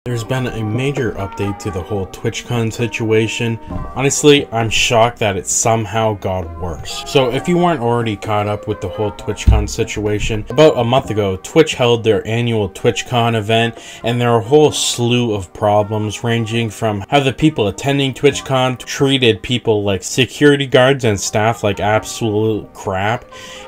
There's been a major update to the whole TwitchCon situation. Honestly, I'm shocked that it somehow got worse. So if you weren't already caught up with the whole TwitchCon situation, about a month ago, Twitch held their annual TwitchCon event, and there were a whole slew of problems ranging from how the people attending TwitchCon treated people like security guards and staff like absolute crap,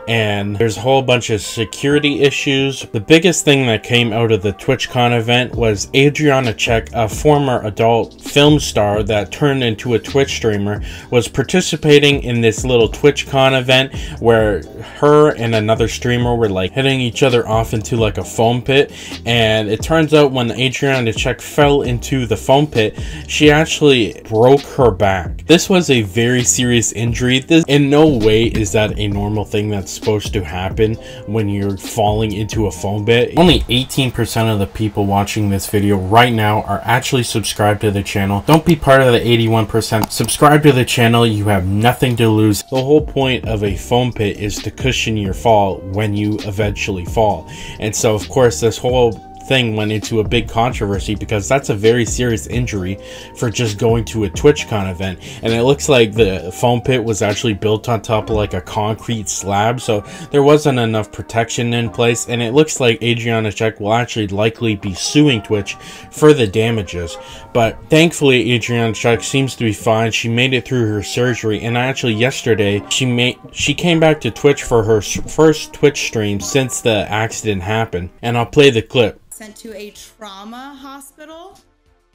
and there's a whole bunch of security issues. The biggest thing that came out of the TwitchCon event was Adriana Czech, a former adult film star that turned into a Twitch streamer, was participating in this little TwitchCon event where her and another streamer were like hitting each other off into like a foam pit, and it turns out when Adriana Czech fell into the foam pit, she actually broke her back. This was a very serious injury. This in no way is that a normal thing that's supposed to happen when you're falling into a foam pit. Only 18% of the people watching this video right now are actually subscribed to the channel. Don't be part of the 81%. Subscribe to the channel. You have nothing to lose. The whole point of a foam pit is to cushion your fall when you eventually fall. And so of course this whole thing went into a big controversy because that's a very serious injury for just going to a TwitchCon event. And it looks like the foam pit was actually built on top of like a concrete slab, so there wasn't enough protection in place, and it looks like Adriana Czech will actually likely be suing Twitch for the damages. But thankfully Adriana Czech seems to be fine. She made it through her surgery, and actually yesterday she came back to Twitch for her first Twitch stream since the accident happened, and I'll play the clip. Sent to a trauma hospital,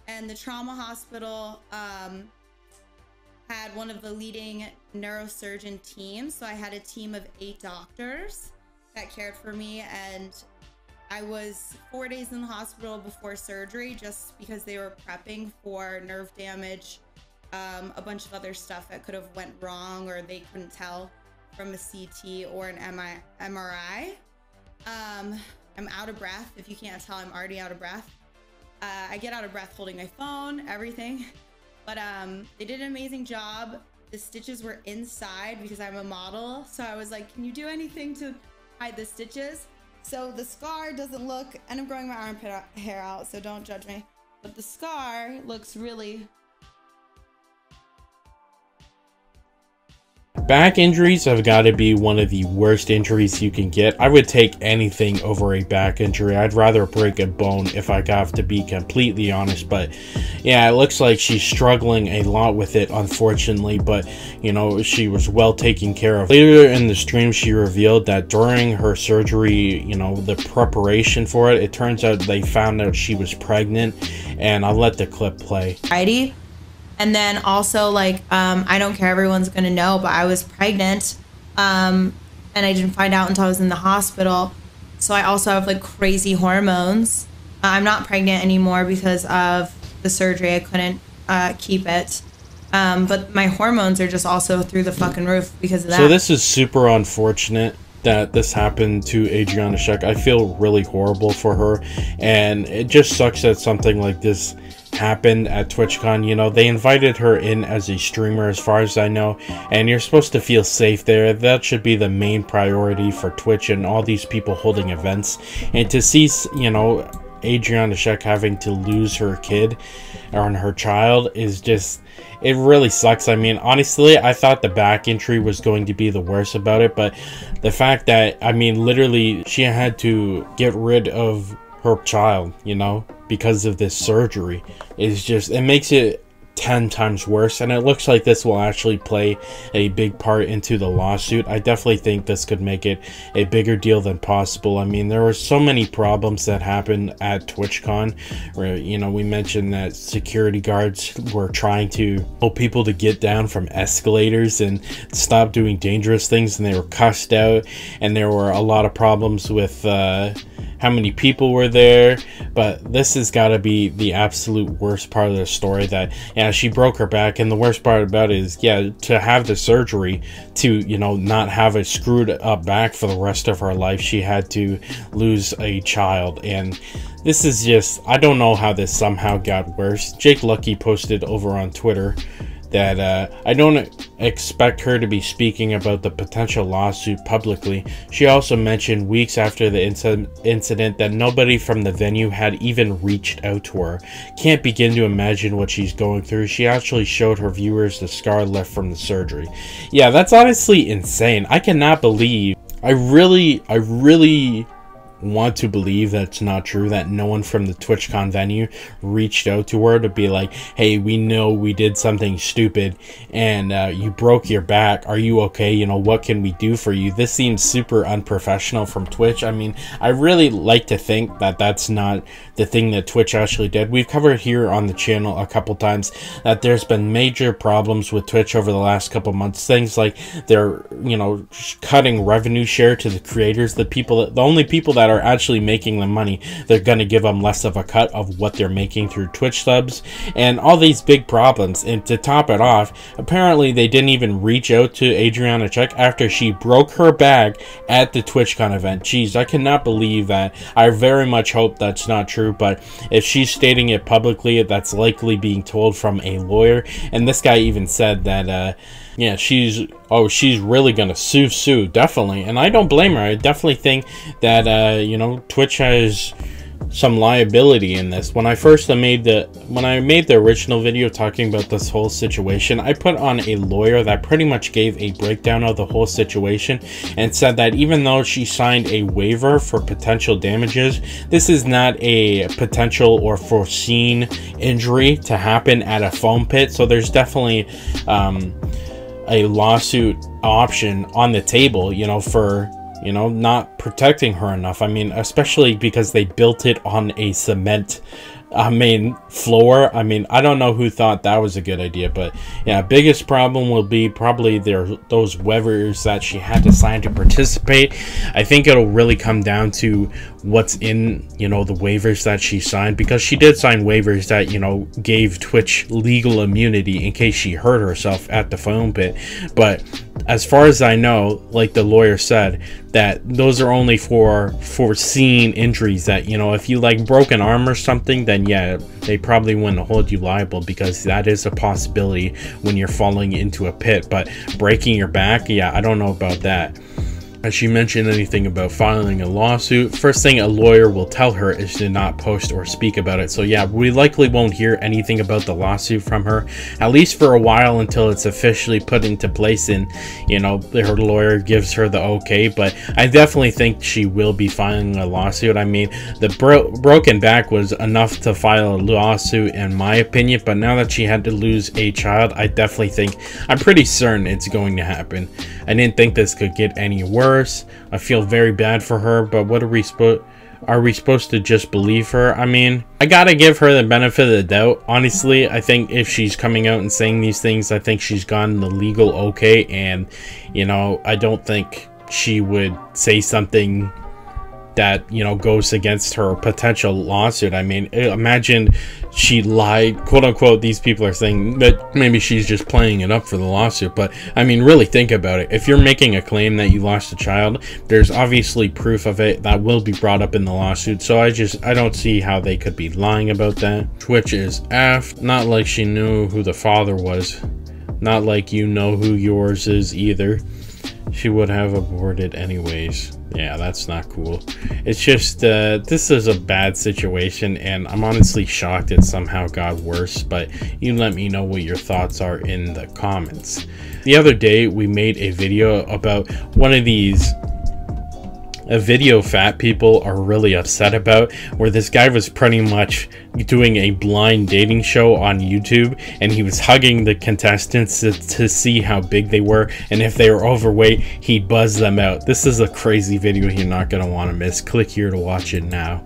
and the trauma hospital had one of the leading neurosurgeon teams. So I had a team of 8 doctors that cared for me, and I was 4 days in the hospital before surgery just because they were prepping for nerve damage, a bunch of other stuff that could have went wrong or they couldn't tell from a CT or an MRI. I'm out of breath. If you can't tell, I'm already out of breath. I get out of breath holding my phone, everything. But they did an amazing job. The stitches were inside because I'm a model. So I was like, can you do anything to hide the stitches? So the scar doesn't look, and I'm growing my armpit hair out, so don't judge me. But the scar looks really... Back injuries have got to be one of the worst injuries you can get. I would take anything over a back injury. I'd rather break a bone if I have to be completely honest. But yeah, it looks like she's struggling a lot with it, unfortunately. But you know, she was well taken care of. Later in the stream, she revealed that during her surgery, you know, the preparation for it, it turns out they found out she was pregnant. And I'll let the clip play. And then also, like, I don't care, everyone's gonna know, but I was pregnant, and I didn't find out until I was in the hospital. So I also have like crazy hormones. I'm not pregnant anymore because of the surgery. I couldn't keep it. But my hormones are just also through the fucking roof because of that. So this is super unfortunate that this happened to Adriana Czech. I feel really horrible for her, and it just sucks that something like this happened at TwitchCon. You know, they invited her in as a streamer as far as I know, and you're supposed to feel safe there. That should be the main priority for Twitch and all these people holding events. And to see, you know, Adriana Czech having to lose her kid or her child is just, it really sucks. I mean, honestly, I thought the back injury was going to be the worst about it, but the fact that, I mean, literally she had to get rid of her child, you know, because of this surgery is just, it makes it 10 times worse. And it looks like this will actually play a big part into the lawsuit. I definitely think this could make it a bigger deal than possible. I mean, there were so many problems that happened at TwitchCon where, you know, we mentioned that security guards were trying to tell people to get down from escalators and stop doing dangerous things, and they were cussed out, and there were a lot of problems with how many people were there. But this has got to be the absolute worst part of the story, that yeah, she broke her back, and the worst part about it is, yeah, to have the surgery to, you know, not have a screwed up back for the rest of her life, she had to lose a child. And this is just, I don't know how this somehow got worse. Jake Lucky posted over on Twitter that I don't expect her to be speaking about the potential lawsuit publicly. She also mentioned weeks after the incident that nobody from the venue had even reached out to her. Can't begin to imagine what she's going through. She actually showed her viewers the scar left from the surgery. Yeah, that's honestly insane. I cannot believe, I really want to believe that's not true, that no one from the TwitchCon venue reached out to her to be like, hey, we know we did something stupid and you broke your back, are you okay, you know, what can we do for you? This seems super unprofessional from Twitch. I mean, I really like to think that that's not the thing that Twitch actually did. We've covered here on the channel a couple times that there's been major problems with Twitch over the last couple months. Things like they're, you know, cutting revenue share to the creators, the only people that are actually making the money, they're gonna give them less of a cut of what they're making through Twitch subs, and all these big problems. And to top it off, apparently they didn't even reach out to Adriana Check after she broke her back at the TwitchCon event. Jeez, I cannot believe that. I very much hope that's not true, but if she's stating it publicly, that's likely being told from a lawyer. And this guy even said that yeah, she's really gonna sue, definitely. And I don't blame her. I definitely think that you know, Twitch has some liability in this. When I made the original video talking about this whole situation, I put on a lawyer that pretty much gave a breakdown of the whole situation and said that even though she signed a waiver for potential damages, this is not a potential or foreseen injury to happen at a foam pit. So there's definitely a lawsuit option on the table, you know, for, you know, not protecting her enough. I mean, especially because they built it on a cement main floor. I mean, I don't know who thought that was a good idea, but yeah, biggest problem will be probably those waivers that she had to sign to participate. I think it'll really come down to what's in, you know, the waivers that she signed, because she did sign waivers that, you know, gave Twitch legal immunity in case she hurt herself at the foam pit. But as far as I know, like the lawyer said, that those are only for foreseen injuries, that, you know, if you like broke an arm or something, then yeah, they probably wouldn't hold you liable, because that is a possibility when you're falling into a pit. But breaking your back, yeah, I don't know about that. Has she mentioned anything about filing a lawsuit? First thing a lawyer will tell her is to not post or speak about it. So yeah, we likely won't hear anything about the lawsuit from her, at least for a while, until it's officially put into place and, you know, her lawyer gives her the okay. But I definitely think she will be filing a lawsuit. I mean, the broken back was enough to file a lawsuit in my opinion, but now that she had to lose a child, I definitely think, I'm pretty certain it's going to happen. I didn't think this could get any worse. I feel very bad for her, but what are we supposed to just believe her? I mean, I gotta give her the benefit of the doubt. Honestly, I think if she's coming out and saying these things, I think she's gotten the legal okay, and, you know, I don't think she would say something that, you know, goes against her potential lawsuit. I mean, imagine she lied, quote unquote. These people are saying that maybe she's just playing it up for the lawsuit, but I mean, really think about it. If you're making a claim that you lost a child, there's obviously proof of it that will be brought up in the lawsuit. So I don't see how they could be lying about that. Twitch is aft. Not like she knew who the father was. Not like you know who yours is either. She would have aborted anyways. Yeah, that's not cool. It's just, this is a bad situation, and I'm honestly shocked it somehow got worse, but you let me know what your thoughts are in the comments. The other day, we made a video about one of these a video fat people are really upset about, where this guy was pretty much doing a blind dating show on YouTube, and he was hugging the contestants to see how big they were, and if they were overweight, he'd buzz them out. This is a crazy video you're not going to want to miss. Click here to watch it now.